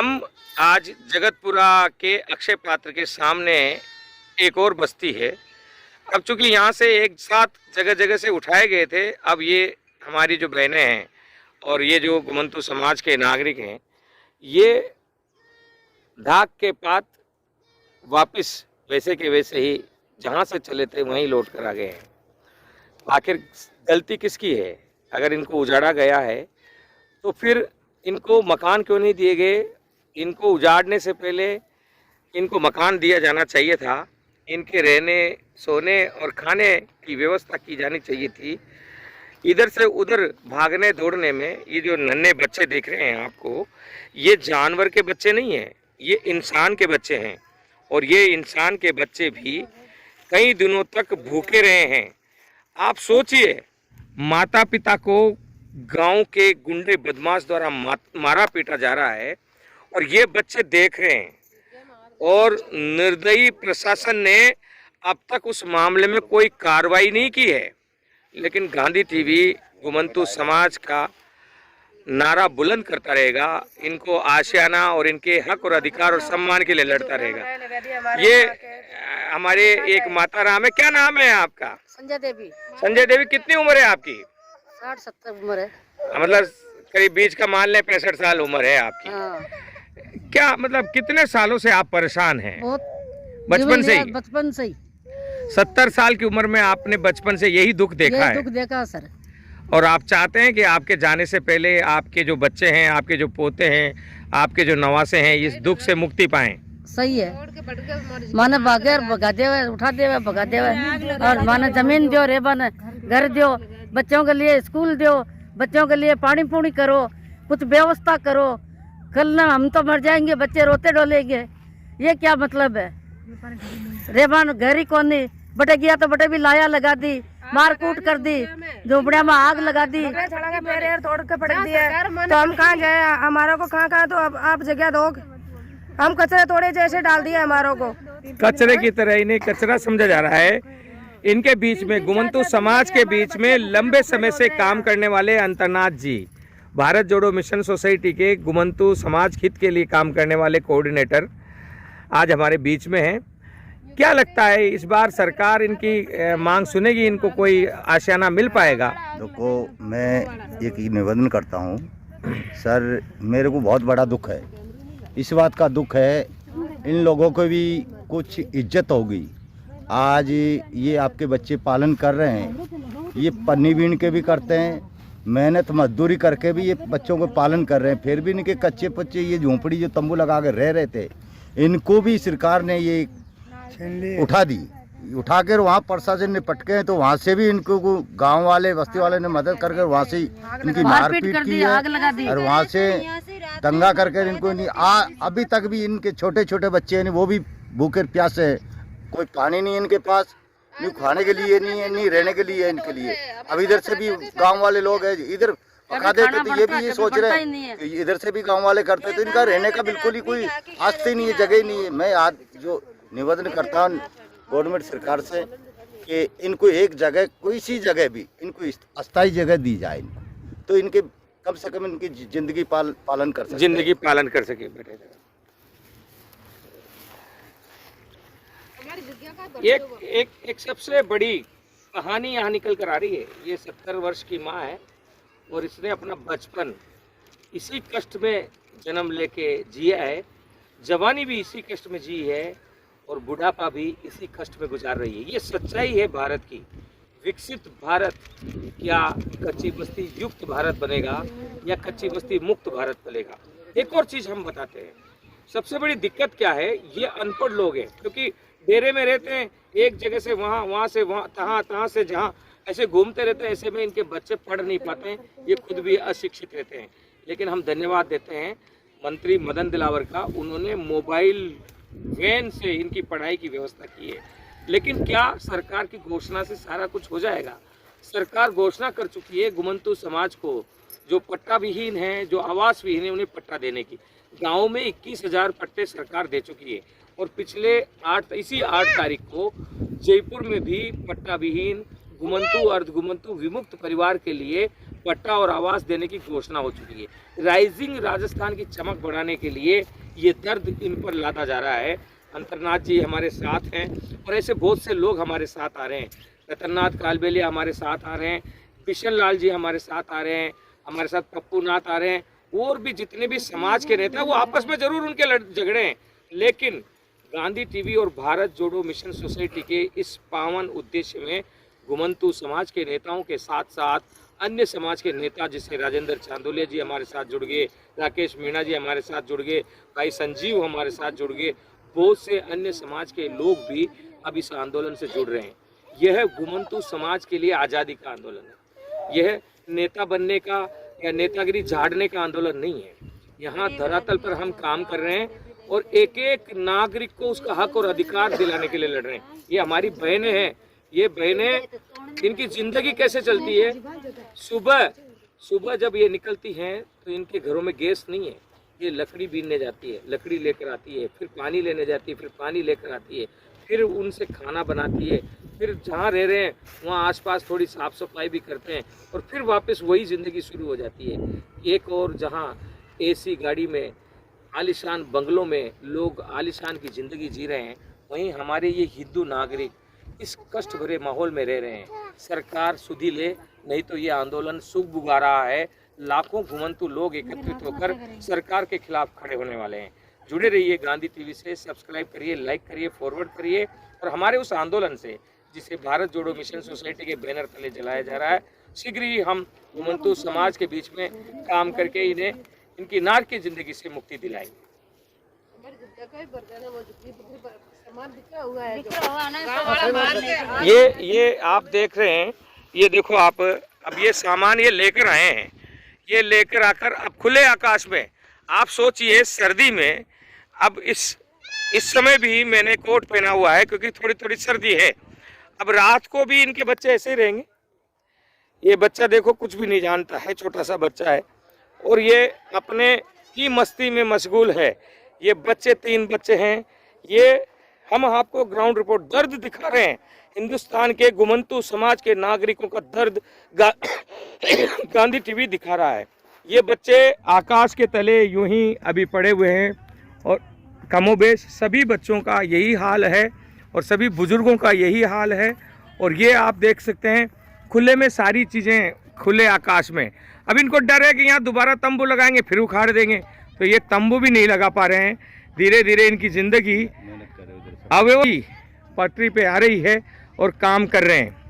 हम आज जगतपुरा के अक्षय पात्र के सामने एक और बस्ती है। अब चूंकि यहाँ से एक साथ जगह जगह से उठाए गए थे, अब ये हमारी जो बहनें हैं और ये जो घुमंतू समाज के नागरिक हैं, ये ढाक के पात वापस वैसे के वैसे ही जहाँ से चले थे वहीं लौट कर आ गए हैं। आखिर गलती किसकी है? अगर इनको उजाड़ा गया है तो फिर इनको मकान क्यों नहीं दिए गए? इनको उजाड़ने से पहले इनको मकान दिया जाना चाहिए था। इनके रहने, सोने और खाने की व्यवस्था की जानी चाहिए थी। इधर से उधर भागने दौड़ने में ये जो नन्हे बच्चे देख रहे हैं आपको, ये जानवर के बच्चे नहीं हैं, ये इंसान के बच्चे हैं। और ये इंसान के बच्चे भी कई दिनों तक भूखे रहे हैं। आप सोचिए, माता पिता को गांव के गुंडे बदमाश द्वारा मारा पीटा जा रहा है और ये बच्चे देख रहे हैं। और निर्दयी प्रशासन ने अब तक उस मामले में कोई कार्रवाई नहीं की है। लेकिन गांधी टीवी घुमंतू समाज का नारा बुलंद करता रहेगा, इनको आशियाना और इनके हक और अधिकार और सम्मान के लिए लड़ता रहेगा। ये हमारे एक माता राम है। क्या नाम है आपका? संजय देवी। संजय देवी, कितनी उम्र है आपकी? 60-70 उम्र है। मतलब करीब बीच का मान लें 65 साल उम्र है आपकी। हाँ। क्या मतलब कितने सालों से आप परेशान हैं? बहुत बचपन से ही? बचपन से ही। 70 साल की उम्र में आपने बचपन से यही दुख देखा है? दुख देखा सर। और आप चाहते हैं कि आपके जाने से पहले आपके जो बच्चे हैं, आपके जो पोते हैं, आपके जो नवासे हैं, इस दुख से मुक्ति पाएं? सही है। माने भागे भगा देवे, उठा देवे, भगा देवे। और माने जमीन दो, रे माने घर दो, बच्चों के लिए स्कूल दो, बच्चों के लिए पानी पूरी करो, कुछ व्यवस्था करो। कल ना हम तो मर जाएंगे, बच्चे रोते डोलेंगे। ये क्या मतलब है? रेबान घर ही कौन नहीं, बटे गया तो बटे भी लाया लगा दी, मार कूट कर दी, झोपड़िया में आग लगा दी, पैर तोड़ के पटक दिया। तो हम कहाँ जाए? हमारा को कहाँ तो अब आप जगह दो। हम कचरे तोड़े जैसे डाल दिया हमारों को। कचरे की तरह इन्हें कचरा समझा जा रहा है। इनके बीच में, घुमंतू समाज के बीच में लंबे समय से काम करने वाले अंतरनाथ जी, भारत जोड़ो मिशन सोसाइटी के घुमंतू समाज हित के लिए काम करने वाले कोऑर्डिनेटर आज हमारे बीच में हैं। क्या लगता है इस बार सरकार इनकी मांग सुनेगी? इनको कोई आशियाना मिल पाएगा? देखो, मैं एक निवेदन करता हूँ सर, मेरे को बहुत बड़ा दुख है। इस बात का दुख है, इन लोगों को भी कुछ इज्जत होगी। आज ये आपके बच्चे पालन कर रहे हैं, ये पन्नी बीन के भी करते हैं, मेहनत मजदूरी करके भी ये बच्चों को पालन कर रहे हैं। फिर भी इनके कच्चे पच्चे ये झोंपड़ी जो तंबू लगा कर रह रहे थे, इनको भी सरकार ने ये उठा दी। उठा कर वहाँ प्रशासन ने पटके हैं, तो वहाँ से भी इनको गांव वाले, बस्ती वाले ने मदद कर वहाँ से इनकी मारपीट की है। और वहाँ से दंगा करके इनको अभी तक भी इनके छोटे छोटे बच्चे हैं, वो भी भूखे प्यासे हैं। कोई पानी नहीं इनके पास, नहीं खाने के लिए नहीं है, नहीं रहने के लिए है इनके लिए। अब इधर से भी गांव वाले लोग हैं, इधर पका देते तो ये भी ये सोच रहे हैं कि इधर से भी गांव वाले करते, तो इनका रहने का बिल्कुल ही कोई आस्था ही नहीं है, जगह ही नहीं है। मैं आज जो निवेदन करता हूँ गवर्नमेंट सरकार से कि इनको एक जगह, कोई सी जगह भी इनको अस्थायी जगह दी जाए इनको, तो इनके कम से कम इनकी जिंदगी पालन कर सके, जिंदगी पालन कर सके। बेटे एक सबसे बड़ी कहानी यहाँ निकल कर आ रही है। ये 70 वर्ष की माँ है और इसने अपना बचपन इसी कष्ट में जन्म लेके जिया है, जवानी भी इसी कष्ट में जी है और बुढ़ापा भी इसी कष्ट में गुजार रही है। ये सच्चाई है भारत की। विकसित भारत क्या कच्ची बस्ती युक्त भारत बनेगा या कच्ची बस्ती मुक्त भारत बनेगा? एक और चीज़ हम बताते हैं, सबसे बड़ी दिक्कत क्या है? ये अनपढ़ लोग हैं, क्योंकि डेरे में रहते हैं, एक जगह से वहाँ, वहाँ से वहाँ, तहाँ से जहाँ, ऐसे घूमते रहते हैं। ऐसे में इनके बच्चे पढ़ नहीं पाते हैं, ये खुद भी अशिक्षित रहते हैं। लेकिन हम धन्यवाद देते हैं मंत्री मदन दिलावर का, उन्होंने मोबाइल वैन से इनकी पढ़ाई की व्यवस्था की है। लेकिन क्या सरकार की घोषणा से सारा कुछ हो जाएगा? सरकार घोषणा कर चुकी है घुमंतू समाज को, जो पट्टा विहीन है, जो आवास विहीन है, उन्हें पट्टा देने की। गाँव में 21,000 पट्टे सरकार दे चुकी है और पिछले इसी 8 तारीख को जयपुर में भी पट्टा विहीन घुमंतू अर्ध घुमंतू विमुक्त परिवार के लिए पट्टा और आवास देने की घोषणा हो चुकी है। राइजिंग राजस्थान की चमक बढ़ाने के लिए ये दर्द इन पर लादा जा रहा है। अंतरनाथ जी हमारे साथ हैं और ऐसे बहुत से लोग हमारे साथ आ रहे हैं। रतननाथ कालबेलिया हमारे साथ आ रहे हैं, किशन लाल जी हमारे साथ आ रहे हैं, हमारे साथ पप्पू नाथ आ रहे हैं, और भी जितने भी समाज के नेता वो आपस में जरूर उनके झगड़े हैं, लेकिन गांधी टीवी और भारत जोड़ो मिशन सोसाइटी के इस पावन उद्देश्य में घुमंतू समाज के नेताओं के साथ साथ अन्य समाज के नेता जैसे राजेंद्र चांदोलिया जी हमारे साथ जुड़ गए, राकेश मीणा जी हमारे साथ जुड़ गए, भाई संजीव हमारे साथ जुड़ गए, बहुत से अन्य समाज के लोग भी अब इस आंदोलन से जुड़ रहे हैं। यह घुमंतू समाज के लिए आज़ादी का आंदोलन है। यह नेता बनने का या नेतागिरी झाड़ने का आंदोलन नहीं है। यहाँ धरातल पर हम काम कर रहे हैं और एक एक नागरिक को उसका हक और अधिकार दिलाने के लिए लड़ रहे हैं। ये हमारी बहनें हैं, ये बहनें, इनकी जिंदगी कैसे चलती है? सुबह जब ये निकलती हैं तो इनके घरों में गैस नहीं है, ये लकड़ी बीनने जाती है, लकड़ी लेकर आती है, फिर पानी लेने जाती है, फिर पानी लेकर आती है, फिर उनसे खाना बनाती है, फिर जहाँ रह रहे हैं वहाँ आसपास थोड़ी साफ सफाई भी करते हैं और फिर वापस वही ज़िंदगी शुरू हो जाती है। एक और जहाँ एसी गाड़ी में, आलीशान बंगलों में लोग आलीशान की ज़िंदगी जी रहे हैं, वहीं हमारे ये हिंदू नागरिक इस कष्ट भरे माहौल में रह रहे हैं। सरकार सुधि ले, नहीं तो ये आंदोलन सूख बुगा रहा है। लाखों घुमंतु लोग एकत्रित होकर सरकार के खिलाफ खड़े होने वाले हैं। जुड़े रहिए गांधी टीवी से, सब्सक्राइब करिए, लाइक करिए, फॉरवर्ड करिए और हमारे उस आंदोलन से जिसे भारत जोड़ो मिशन सोसाइटी के बैनर तले जलाया जा रहा है, शीघ्र ही हम घुमंतु समाज के बीच में काम करके इन्हें इनकी नार की जिंदगी से मुक्ति दिलाएंगे। ये आप देख रहे हैं, ये देखो आप, अब ये सामान ये लेकर आए हैं, ये लेकर आकर अब खुले आकाश में, आप सोचिए सर्दी में, अब इस समय भी मैंने कोट पहना हुआ है क्योंकि थोड़ी थोड़ी सर्दी है। अब रात को भी इनके बच्चे ऐसे ही रहेंगे। ये बच्चा देखो कुछ भी नहीं जानता है, छोटा सा बच्चा है और ये अपने ही मस्ती में मशगूल है। ये बच्चे 3 बच्चे हैं। ये हम आपको ग्राउंड रिपोर्ट दर्द दिखा रहे हैं, हिंदुस्तान के घुमंतु समाज के नागरिकों का दर्द गांधी टीवी दिखा रहा है। ये बच्चे आकाश के तले यूं ही अभी पड़े हुए हैं और कमोबेश सभी बच्चों का यही हाल है और सभी बुजुर्गों का यही हाल है। और ये आप देख सकते हैं खुले में सारी चीज़ें, खुले आकाश में। अब इनको डर है कि यहाँ दोबारा तंबू लगाएंगे फिर उखाड़ देंगे, तो ये तंबू भी नहीं लगा पा रहे हैं। धीरे धीरे इनकी ज़िंदगी अब वही पटरी पे आ रही है और काम कर रहे हैं।